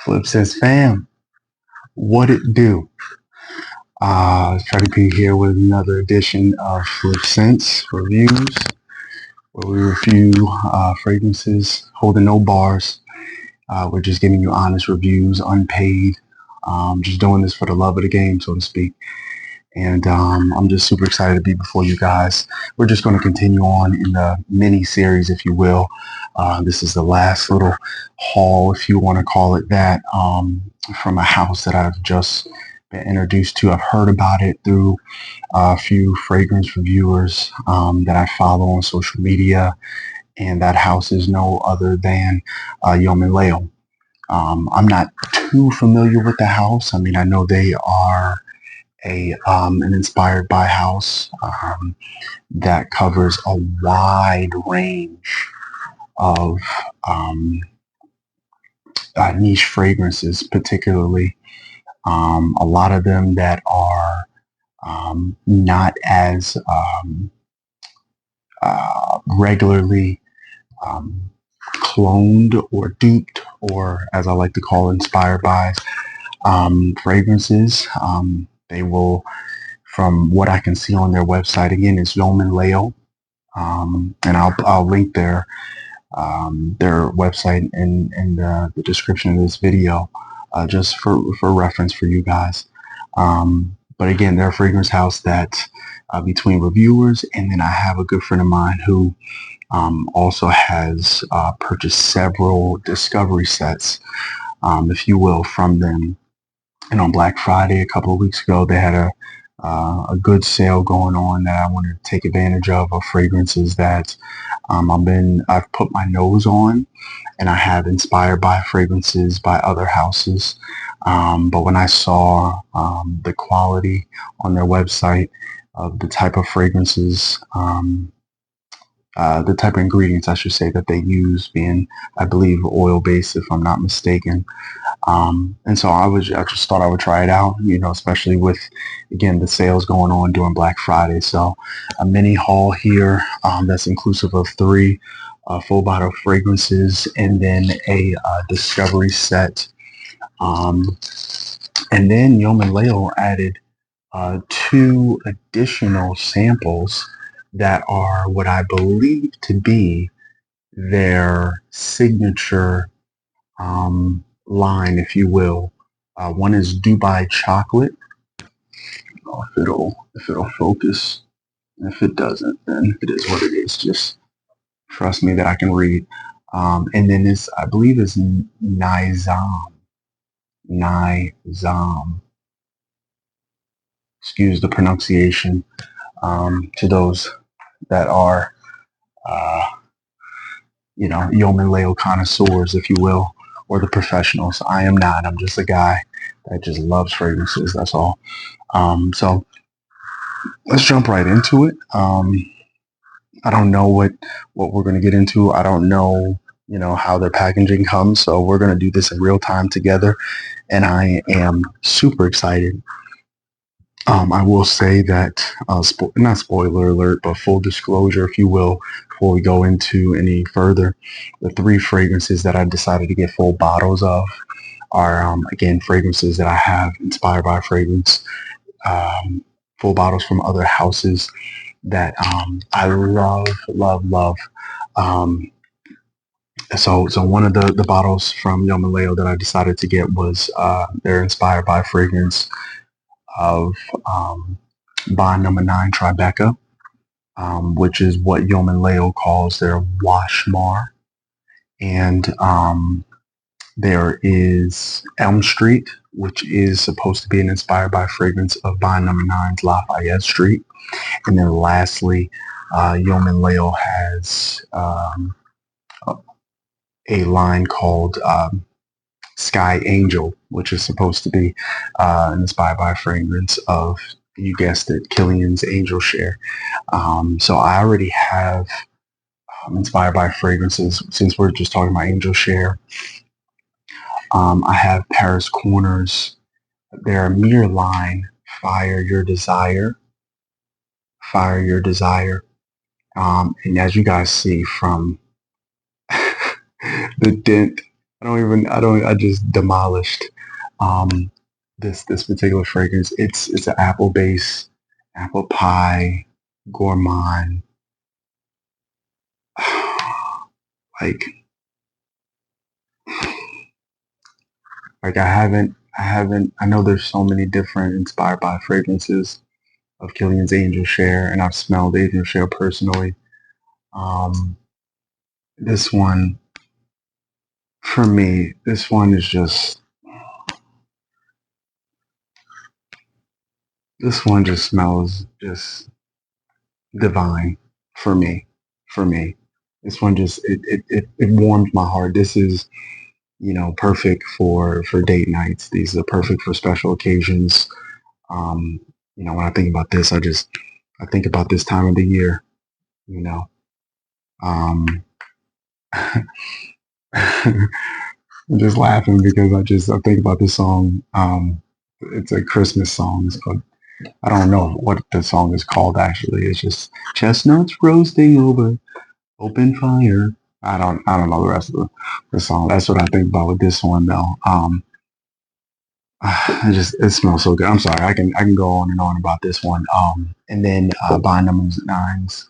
Flip says, fam, what it do? Tribeca here with another edition of Flip Sense Reviews, where we review fragrances holding no bars. We're just giving you honest reviews, unpaid. Just doing this for the love of the game, so to speak. And I'm just super excited to be before you guys. We're just going to continue on in the mini series, if you will. This is the last little haul, if you want to call it that, from a house that I've just been introduced to. I've heard about it through a few fragrance reviewers that I follow on social media, and that house is no other than Layl. I'm not too familiar with the house. I mean, I know they are an inspired by house that covers a wide range of niche fragrances, particularly a lot of them that are not as regularly cloned or duped, or as I like to call inspired by fragrances. They will, from what I can see on their website, again, it's Yeoman Layl, and I'll link their website in the description of this video, just for reference for you guys. But again, they're a fragrance house that between reviewers, and then I have a good friend of mine who also has purchased several discovery sets, if you will, from them. And on Black Friday a couple of weeks ago, they had a good sale going on that I wanted to take advantage of fragrances that I've put my nose on, and I have inspired by fragrances by other houses. But when I saw the quality on their website of the type of fragrances, the type of ingredients, I should say, that they use, being, I believe, oil-based, if I'm not mistaken. And so I just thought I would try it out, especially with, again, the sales going on during Black Friday. So a mini haul here that's inclusive of 3 full bottle fragrances, and then a discovery set. And then Yeoman Layl added 2 additional samples that are what I believe to be their signature line, if you will. One is Dubai chocolate. If it'll focus. If it doesn't, then it is what it is. Just trust me that I can read. And then this, I believe, is Nizam. Nizam. Excuse the pronunciation to those that are, Yeoman Layl connoisseurs, if you will, or the professionals. I am not. I'm just a guy that just loves fragrances. That's all. So let's jump right into it. I don't know what we're going to get into. I don't know, how their packaging comes. So we're going to do this in real time together, and I am super excited. I will say that, not spoiler alert, but full disclosure, if you will, before we go into any further, the 3 fragrances that I decided to get full bottles of are, again, fragrances that I have inspired by fragrance, full bottles from other houses that I love, love, love. So one of the bottles from Yeoman Layl that I decided to get was their inspired by fragrance of Bond number 9 Tribeca, which is what Yeoman Layl calls their Washbar. And there is Elm Street, which is supposed to be an inspired by fragrance of Bond number 9's Lafayette Street. And then lastly, Yeoman Layl has a line called Sky Angel, which is supposed to be inspired by a fragrance of, you guessed it, Kilian's Angel Share. So I already have inspired by fragrances, since we're just talking about Angel Share. I have Paris Corner's, their mirror line, Fire Your Desire. Fire Your Desire. And as you guys see from the dent I just demolished um, this particular fragrance. It's an apple base, apple pie, gourmand. Like I know there's so many different inspired by fragrances of Kilian's Angel Share, and I've smelled Angel Share personally. Um, this one, for me, this one is just, this one just smells just divine for me. For me, this one just it warmed my heart. This is, perfect for date nights. These are perfect for special occasions. Um, when I think about this, I think about this time of the year. You know, um, I'm just laughing because I think about this song. It's a Christmas song. It's called, I don't know what the song is called actually. It's just chestnuts roasting over open fire. I don't know the rest of the song. That's what I think about with this one though. It smells so good. I'm sorry. I can go on and on about this one. And then Bond Number Nine's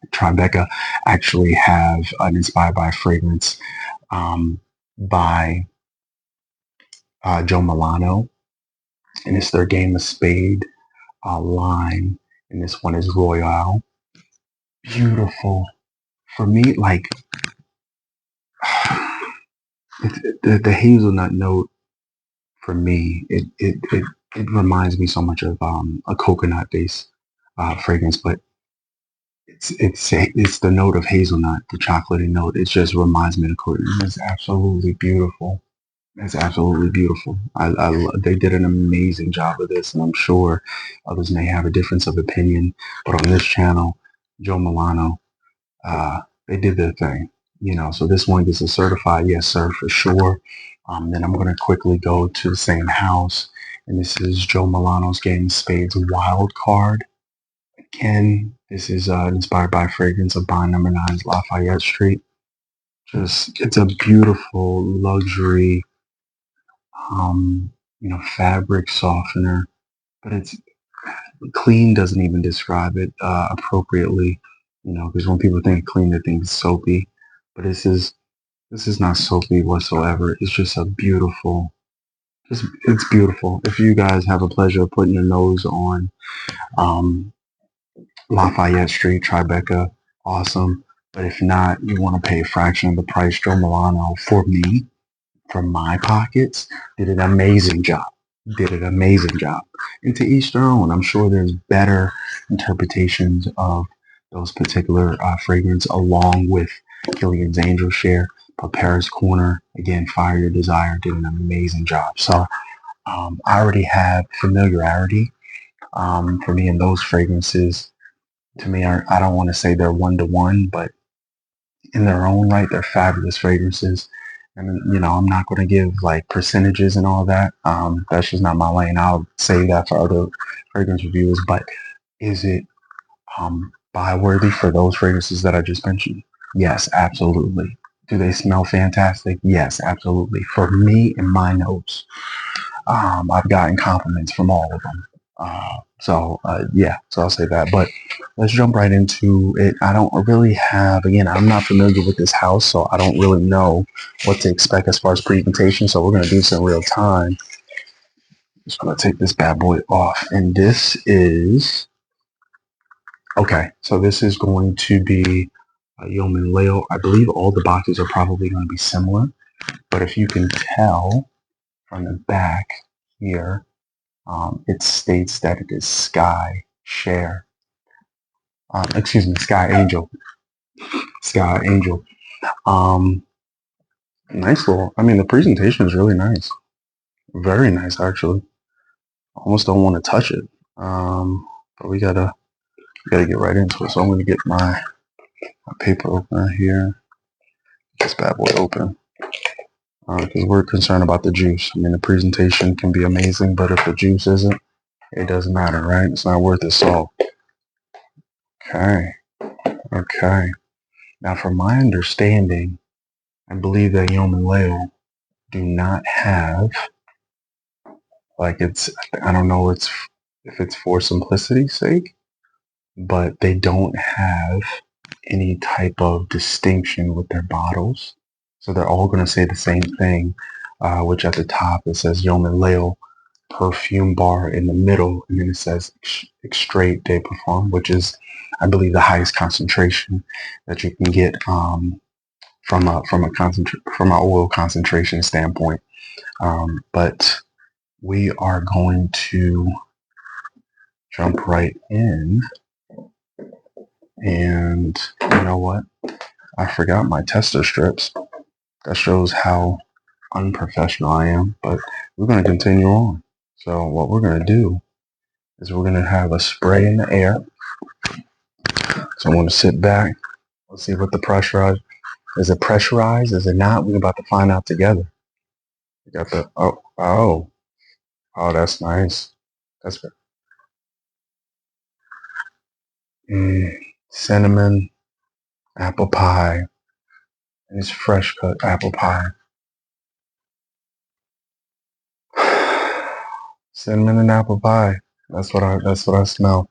Tribeca actually have an inspired by fragrance by Joe Milano, and it's their Game of Spade line, and this one is Royale. Beautiful for me, like the hazelnut note for me. It reminds me so much of a coconut based fragrance, but it's the note of hazelnut, the chocolatey note. It just reminds me of coconut. It's absolutely beautiful. It's absolutely beautiful. They did an amazing job of this, and I'm sure others may have a difference of opinion. But on this channel, Joe Milano, they did their thing. So this one gets a certified yes, sir, for sure. Then I'm going to quickly go to the same house, and this is Joe Milano's Game of Spades Wild Card. Again, this is inspired by fragrance of Bond Number Nine's Lafayette Street. It's a beautiful luxury fabric softener, but it's clean doesn't even describe it appropriately, because when people think clean, they think soapy, but this is not soapy whatsoever. It's just it's beautiful. If you guys have a pleasure of putting your nose on um, Lafayette Street, Tribeca, awesome. But if not, you want to pay a fraction of the price. Joe Milano, for me, from my pockets, did an amazing job. Did an amazing job. And to each their own. I'm sure there's better interpretations of those particular fragrance, along with Kilian's Angel Share. But Paris Corner, again, Fire Your Desire, did an amazing job. So I already have familiarity for me in those fragrances. To me, I don't want to say they're one-to-one, but in their own right, they're fabulous fragrances. And I'm not going to give like percentages and all that. That's just not my lane. I'll say that for other fragrance reviewers. But is it buy worthy for those fragrances that I just mentioned? Yes, absolutely. Do they smell fantastic? Yes, absolutely. For me and my nose, I've gotten compliments from all of them. Yeah, so I'll say that. But let's jump right into it. I don't really have, again, I'm not familiar with this house, so I don't really know what to expect as far as presentation. So we're going to do this in real time. Just going to take this bad boy off. And this is, okay, so this is going to be Yeoman Layl. I believe all the boxes are probably going to be similar. But if you can tell from the back here, it states that it is Sky Share. Excuse me, Sky Angel. Sky Angel. Nice little. I mean, the presentation is really nice. Very nice, actually. Almost don't want to touch it. But we gotta get right into it. So I'm gonna get my paper opener here. This bad boy open. Because we're concerned about the juice. I mean, the presentation can be amazing, but if the juice isn't, it doesn't matter, right? It's not worth its salt. Okay. Okay. Now, from my understanding, I believe that Yeoman Layl do not have, like, I don't know if it's for simplicity's sake, but they don't have any type of distinction with their bottles. So they're all going to say the same thing, which at the top it says Yeoman Layl perfume bar in the middle, and then it says Extrait de Parfum, which is, I believe, the highest concentration that you can get from an oil concentration standpoint. But we are going to jump right in, and you know what? I forgot my tester strips. That shows how unprofessional I am, but we're going to continue on. So what we're going to do is we're going to have a spray in the air. So I'm going to sit back. Let's see what the pressurized. Is it pressurized? Is it not? We're about to find out together. We got the, oh, that's nice. That's good. Cinnamon, apple pie, and it's fresh cut apple pie. Cinnamon and apple pie. That's what I smell.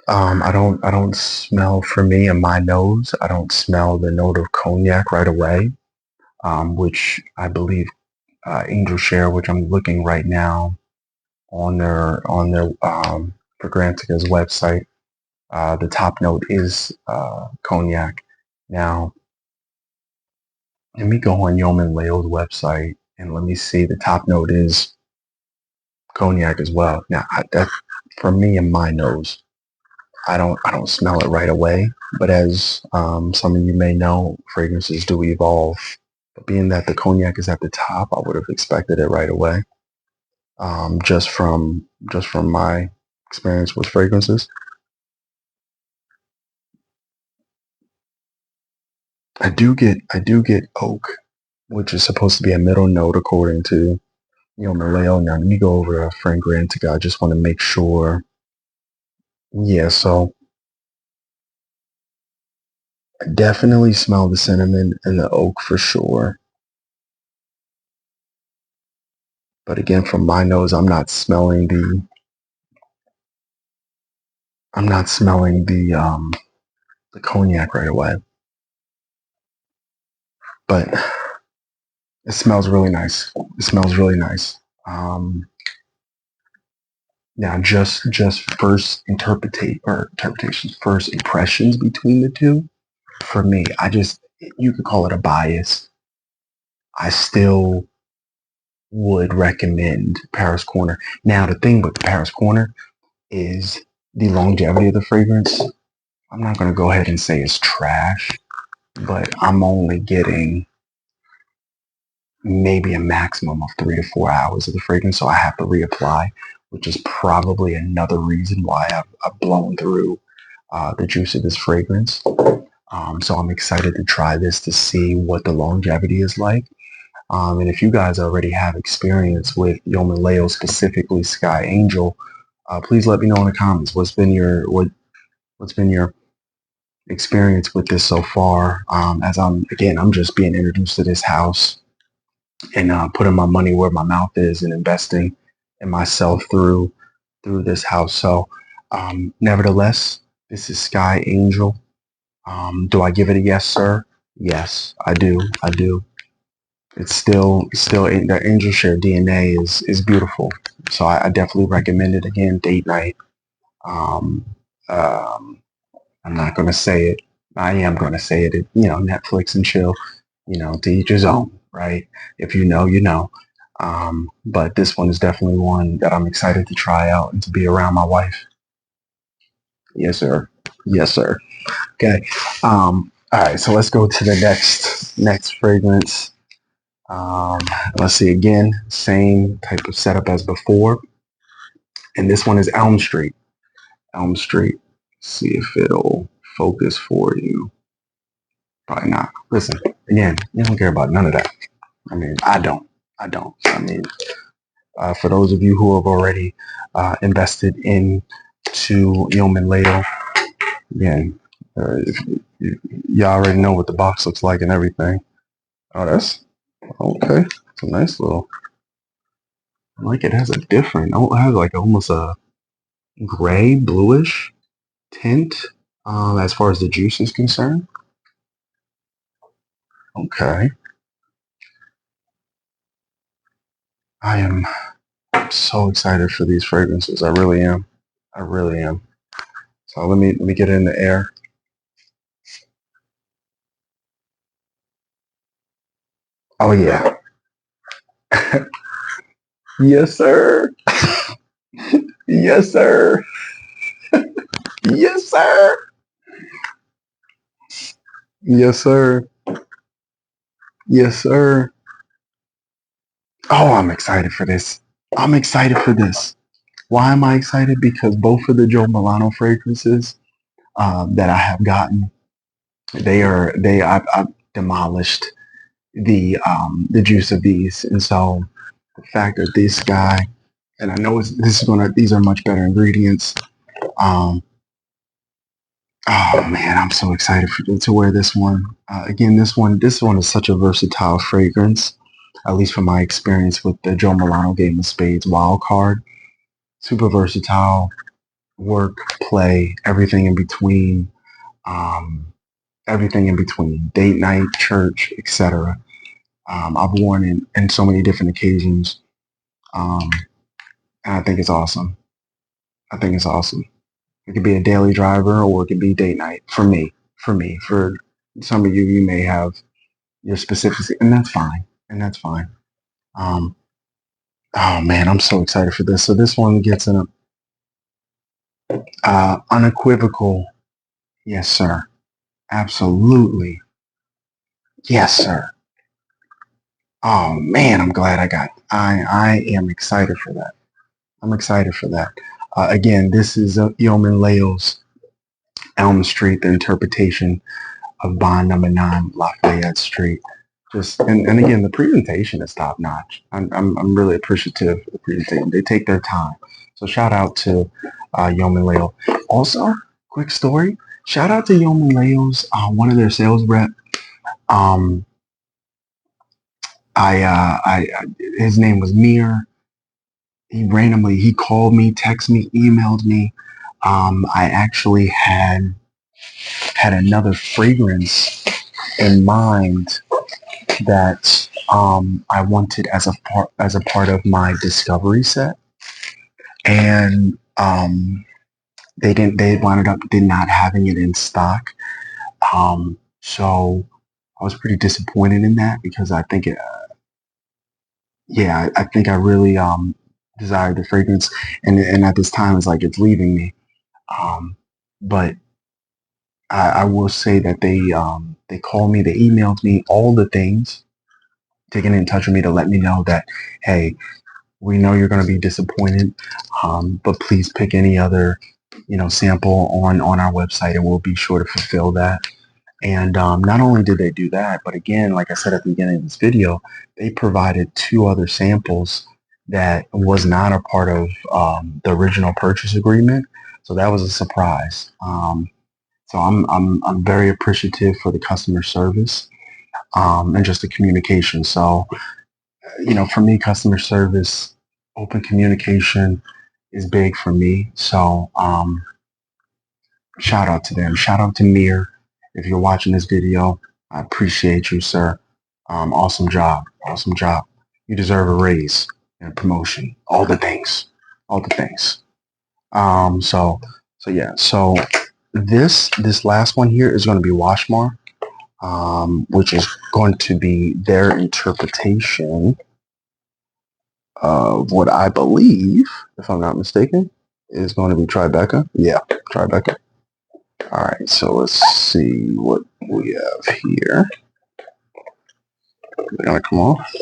I don't smell, for me in my nose, I don't smell the note of cognac right away, which I believe Angel Share, which I'm looking right now on their Fragrantica's website. The top note is cognac. Now, let me go on Yeoman Layl's website and let me see. The top note is cognac as well. Now, that, for me in my nose, I don't smell it right away. But as some of you may know, fragrances do evolve. But being that the cognac is at the top, I would have expected it right away. Just from my experience with fragrances. I do get oak, which is supposed to be a middle note according to Layl. Now let me go over to Fragrantica. I just want to make sure. Yeah, so I definitely smell the cinnamon and the oak for sure. But again, from my nose, I'm not smelling the cognac right away. But it smells really nice. It smells really nice. Now, just first interpretations, first impressions between the two. For me, you could call it a bias. I still would recommend Paris Corner. Now, the thing with Paris Corner is the longevity of the fragrance. I'm not going to go ahead and say it's trash, but I'm only getting maybe a maximum of 3 to 4 hours of the fragrance, so I have to reapply, which is probably another reason why I've blown through the juice of this fragrance. So I'm excited to try this to see what the longevity is like. And if you guys already have experience with Yeoman Layl, specifically Sky Angel, please let me know in the comments what's been your experience with this so far. As I'm just being introduced to this house and putting my money where my mouth is and investing in myself through this house. So, nevertheless, this is Sky Angel. Do I give it a yes, sir? Yes, I do. It's still the Angel Share DNA is beautiful. So I definitely recommend it. Again, date night. Um, um, I'm not going to say it. I am going to say it. Netflix and chill. To each his own, right? If you know, you know. But this one is definitely one that I'm excited to try out and to be around my wife. Yes, sir. Yes, sir. Okay. All right. So let's go to the next fragrance. Let's see again, same type of setup as before. And this one is Elm Street. Elm Street. See if it'll focus for you. Probably not. Listen, again, you don't care about none of that. I mean, I don't. I mean, for those of you who have already invested into Yeoman Layl, again, Y'all already know what the box looks like and everything. Oh, that's okay. It's a nice little. I like it. Has a different. Oh, it has like almost a gray, bluish tint. As far as the juice is concerned. Okay. I am so excited for these fragrances. I really am. I really am. So let me get it in the air. Oh yeah. Yes, sir. Yes, sir. Yes, sir. Yes, sir. Yes, sir. Oh, I'm excited for this. I'm excited for this. Why am I excited? Because both of the Joe Milano fragrances that I have gotten, I've demolished the juice of these, and so the fact that this guy, and I know these are much better ingredients. Um, oh man, I'm so excited to wear this one. Again, this one is such a versatile fragrance, at least from my experience with the Joe Milano Game of Spades Wild Card. Super versatile, work, play, everything in between. Um, Everything in between, date night, church, etc. I've worn it in so many different occasions, um, and I think it's awesome. I think it's awesome. It could be a daily driver, or it could be date night. For some of you, you may have your specifics, and that's fine. And that's fine. Um, oh man, I'm so excited for this. So this one gets an unequivocal yes, sir. Absolutely, yes, sir. Oh man, I'm glad I got. I am excited for that. I'm excited for that. Again, this is Yeoman Layl's Elm Street, the interpretation of Bond Number 9, Lafayette Street. And again, the presentation is top notch. I'm really appreciative of the presentation. They take their time. So shout out to Yeoman Layl. Also, quick story. Shout out to Yeoman Layl's one of their sales rep. Um, his name was Mir. He called me, texted me, emailed me. I actually had another fragrance in mind that I wanted as a part of my discovery set, and they wound up did not having it in stock. So I was pretty disappointed in that because I think I think I really desired the fragrance, and at this time it's like it's leaving me. But I will say that they called me, they emailed me, all the things, taking in touch with me to let me know that, hey, we know you're going to be disappointed, but please pick any other, sample on our website, and we'll be sure to fulfill that. And not only did they do that, but again, like I said at the beginning of this video, they provided two other samples that was not a part of the original purchase agreement. So that was a surprise. So I'm very appreciative for the customer service and just the communication. So for me, customer service, open communication is big for me. So shout out to them. Shout out to Mir. If you're watching this video, I appreciate you, sir. Awesome job. Awesome job. You deserve a raise and a promotion. All the things. All the things. So yeah. So this last one here is going to be Washbar, which is going to be their interpretation of what I believe, if I'm not mistaken, is going to be Tribeca. Yeah, Tribeca. All right, so let's see what we have here. They're gonna come off.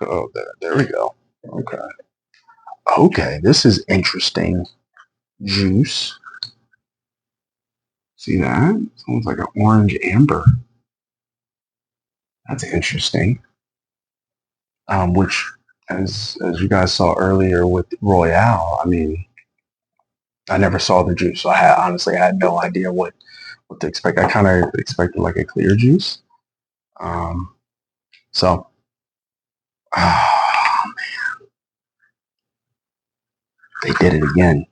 Oh, there we go. Okay. Okay, this is interesting. Juice. See that? Sounds like an orange amber. That's interesting. Which, as you guys saw earlier with Royale, I mean, I never saw the juice, so honestly I had no idea what what to expect. I kind of expected like a clear juice. So, oh, they did it again.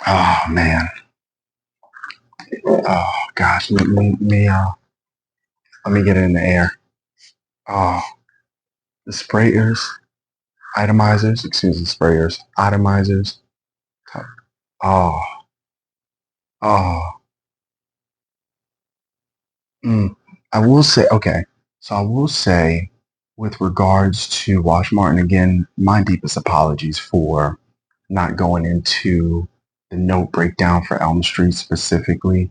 Oh man. Oh gosh. Let me get it in the air. Oh, the sprayers, atomizers. Oh, oh. I will say, okay. So I will say, with regards to Washbar, and again, my deepest apologies for not going into the note breakdown for Elm Street specifically.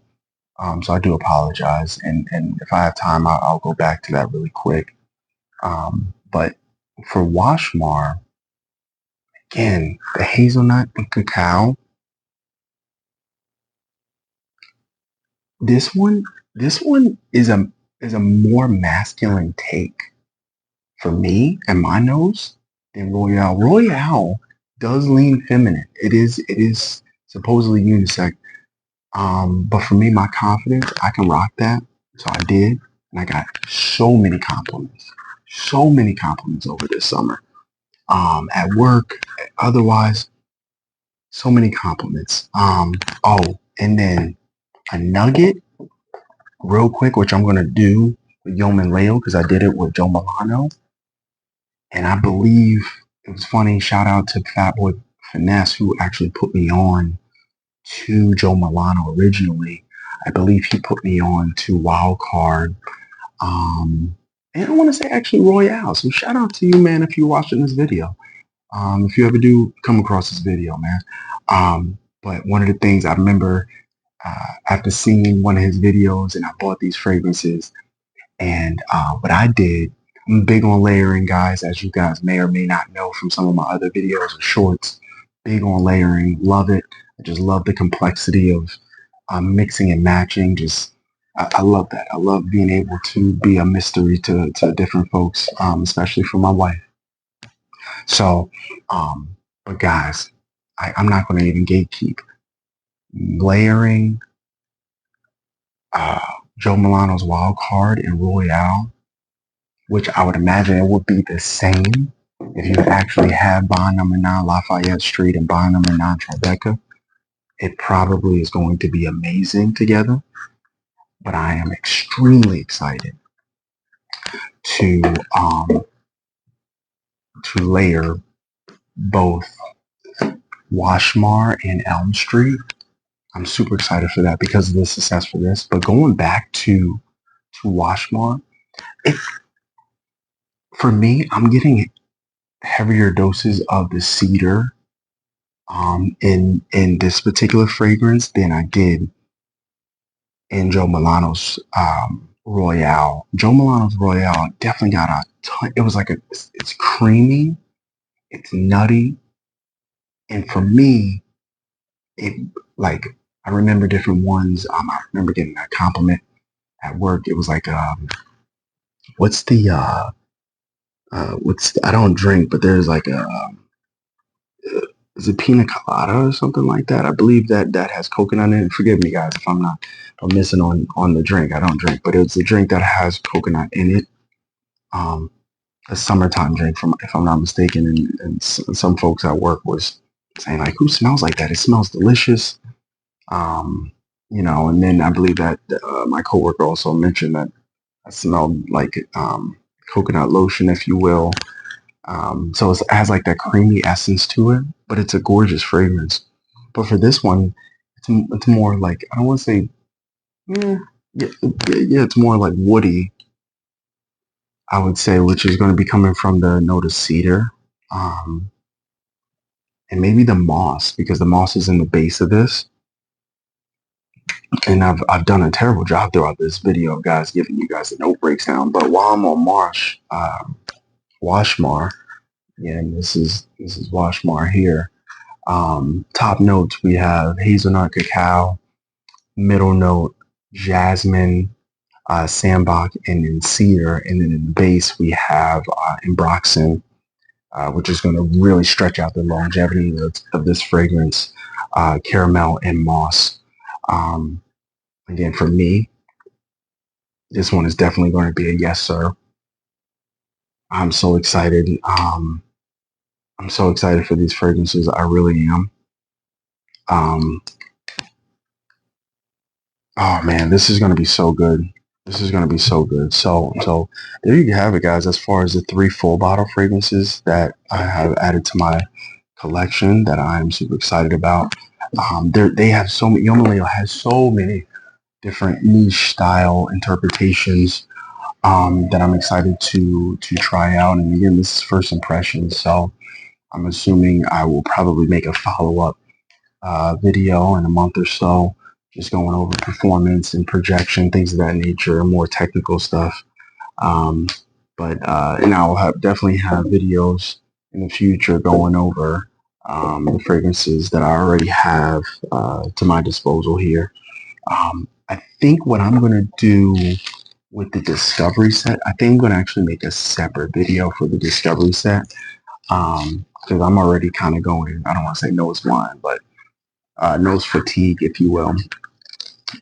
So I do apologize, and if I have time, I'll go back to that really quick. But for Washbar, again, the hazelnut and cacao. This one is a more masculine take for me and my nose than Royale. Royale does lean feminine. It is supposedly unisex. But for me, my confidence, I can rock that. So I did, and I got so many compliments. So many compliments over this summer. At work, otherwise, so many compliments. Oh, and then a nugget, real quick, which I'm gonna do with Yeoman Layl because I did it with Joe Milano. And I believe it was funny. Shout out to Fatboy Finesse, who actually put me on to Joe Milano originally. I believe he put me on to Wild Card. And I want to say actually Royale. So shout out to you, man, if you're watching this video. If you ever do come across this video, man. But one of the things I remember after seeing one of his videos, and I bought these fragrances. And what I did, I'm big on layering, guys, as you guys may or may not know from some of my other videos or shorts. Big on layering, love it. I just love the complexity of mixing and matching. I love that. I love being able to be a mystery to different folks, especially for my wife. So, but guys, I'm not going to even gatekeep. Layering Joe Milano's Wild Card and Royale, which I would imagine it would be the same if you actually had bond number 9 Lafayette Street and bond number 9 Tribeca. It probably is going to be amazing together, but I am extremely excited to layer both Washbar and Elm Street. I'm super excited for that because of the success for this. But going back to Washbar, for me, I'm getting heavier doses of the cedar in this particular fragrance than I did in Joe Milano's Royale. Joe Milano's Royale definitely got a ton. It was like it's creamy, it's nutty, and for me, it like I remember different ones. I remember getting a compliment at work. It was like what's the I don't drink, but there's like a is it pina colada or something like that? I believe that has coconut in it. Forgive me, guys, if I'm missing on the drink. I don't drink, but it's a drink that has coconut in it. A summertime drink, if I'm not mistaken. And some folks at work was saying like, "Who smells like that? It smells delicious." And then I believe that my coworker also mentioned that I smelled like coconut lotion, if you will. So it has like that creamy essence to it, but it's a gorgeous fragrance. But for this one, it's more like, I don't want to say, yeah, it's more like woody, I would say, which is going to be coming from the note of cedar, and maybe the moss, because the moss is in the base of this. And I've done a terrible job throughout this video, guys, giving you guys the note breakdown. But while I'm on Washbar, and this is Washbar here. Top notes, we have hazelnut cacao, middle note jasmine, sandbach, and then cedar. And then in the base, we have ambroxan, which is going to really stretch out the longevity of this fragrance, caramel and moss. Again, for me, this one is definitely going to be a yes, sir. I'm so excited. I'm so excited for these fragrances. I really am. Um, oh man, this is going to be so good. This is going to be so good. So there you have it, guys. As far as the 3 full bottle fragrances that I have added to my collection that I am super excited about. They have so many. Yomaleo has so many different niche style interpretations that I'm excited to try out. And again, this is first impressions, so I'm assuming I will probably make a follow-up video in a month or so, just going over performance and projection, things of that nature, more technical stuff. Um, and I'll definitely have videos in the future going over the fragrances that I already have to my disposal here. I think what I'm going to do with the Discovery set, I think I'm going to actually make a separate video for the Discovery set because I'm already kind of going, I don't want to say nose blind, but nose fatigue, if you will.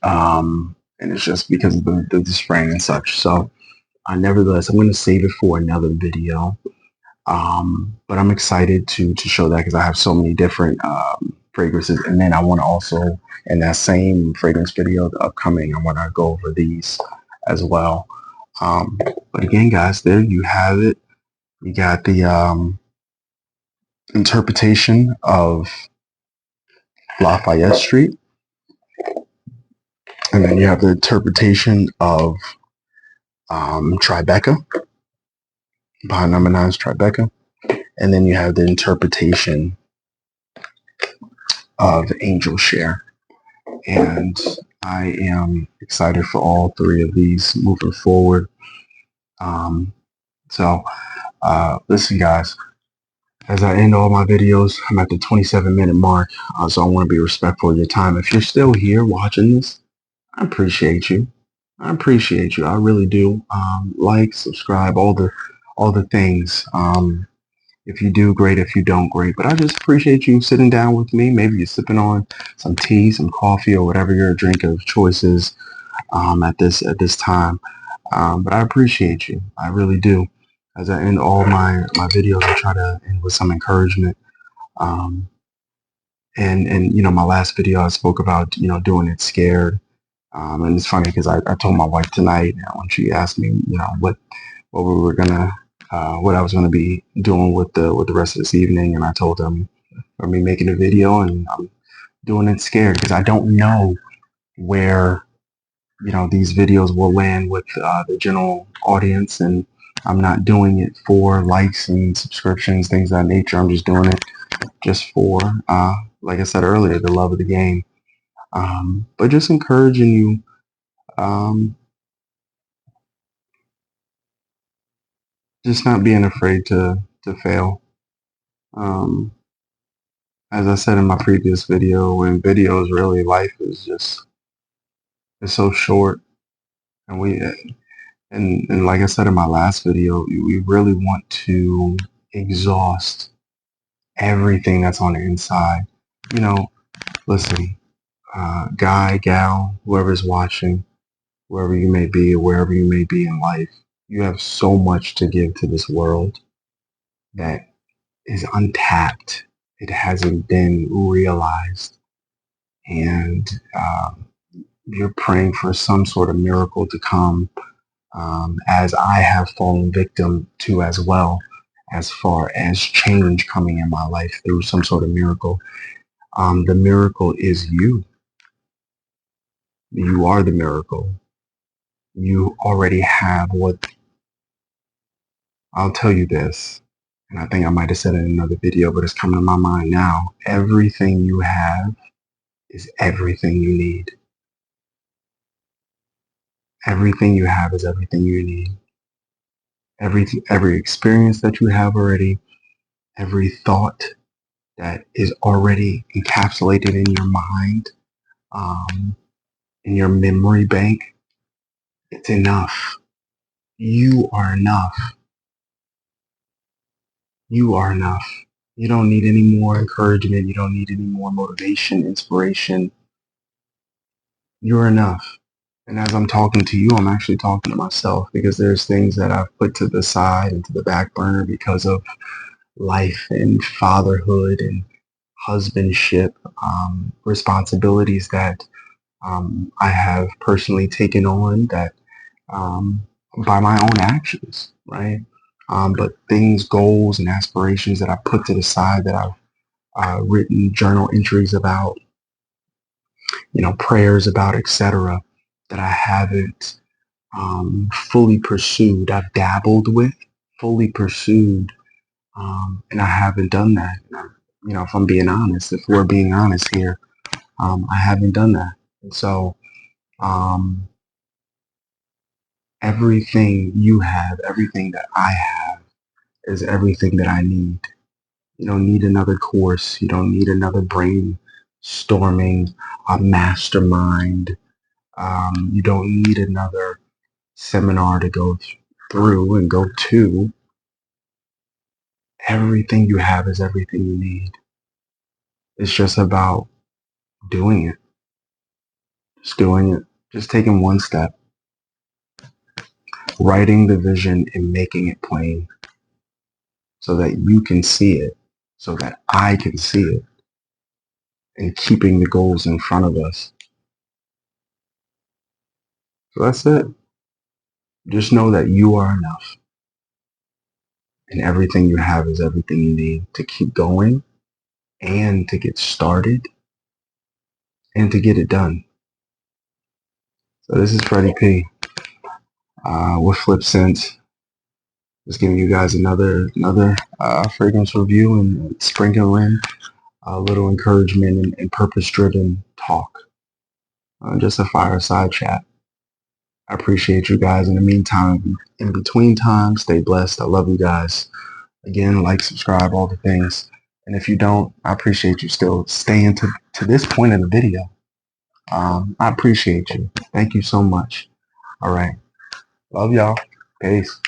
And it's just because of the spraying and such. So nevertheless, I'm going to save it for another video. But I'm excited to show that because I have so many different fragrances. And then I want to also, in that same fragrance video, the upcoming, I want to go over these as well. But again, guys, there you have it. You got the interpretation of Lafayette Street. And then you have the interpretation of Tribeca, behind number 9's Tribeca. And then you have the interpretation of Angel Share. And I am excited for all 3 of these moving forward. Listen, guys, as I end all my videos, I'm at the 27-minute mark, so I want to be respectful of your time. If you're still here watching this, I appreciate you. I appreciate you. I really do. Like, subscribe, all the things. If you do, great. If you don't, great. But I just appreciate you sitting down with me. Maybe you're sipping on some tea, some coffee, or whatever your drink of choice is at this time. But I appreciate you. I really do. As I end all my videos, I try to end with some encouragement. And my last video I spoke about doing it scared. And it's funny because I told my wife tonight when she asked me what we were gonna what I was gonna be doing with the rest of this evening, and I told them for me making a video, and I'm doing it scared because I don't know where these videos will land with the general audience, and I'm not doing it for likes and subscriptions, things of that nature. I'm just doing it just for, like I said earlier, the love of the game. But just encouraging you, just not being afraid to fail. As I said in my previous video, when videos really, life is just, it's so short, and and like I said in my last video, we really want to exhaust everything that's on the inside. Listen, guy, gal, whoever's watching, wherever you may be or wherever you may be in life, you have so much to give to this world that is untapped. It hasn't been realized. And you're praying for some sort of miracle to come, as I have fallen victim to as well, as far as change coming in my life through some sort of miracle. The miracle is you. You are the miracle. You already have what, I'll tell you this, and I think I might have said it in another video, but it's coming to my mind now. Everything you have is everything you need. Everything you have is everything you need. Every experience that you have already, every thought that is already encapsulated in your mind, in your memory bank, it's enough. You are enough. You are enough. You don't need any more encouragement. You don't need any more motivation, inspiration. You're enough. And as I'm talking to you, I'm actually talking to myself, because there's things that I've put to the side and to the back burner because of life and fatherhood and husbandship, responsibilities that I have personally taken on, that um, by my own actions, right? But things, goals, and aspirations that I put to the side, that I've written journal entries about, prayers about, etc., that I haven't fully pursued. I've dabbled with, fully pursued, and I haven't done that. If I'm being honest, if we're being honest here, I haven't done that. And so, um, everything you have, everything that I have, is everything that I need. You don't need another course. You don't need another brainstorming, a mastermind. You don't need another seminar to go through and go to. Everything you have is everything you need. It's just about doing it. Just doing it. Just taking one step. Writing the vision and making it plain so that you can see it, so that I can see it, and keeping the goals in front of us. So that's it. Just know that you are enough, and everything you have is everything you need to keep going, and to get started, and to get it done. So this is Freddie P. With Flip Sense. Just giving you guys another fragrance review, and sprinkling a little encouragement and purpose-driven talk. Just a fireside chat. I appreciate you guys. In the meantime, in between time, stay blessed. I love you guys. Again, like, subscribe, all the things. And if you don't, I appreciate you still staying to this point of the video. I appreciate you. Thank you so much. All right. Love y'all. Peace.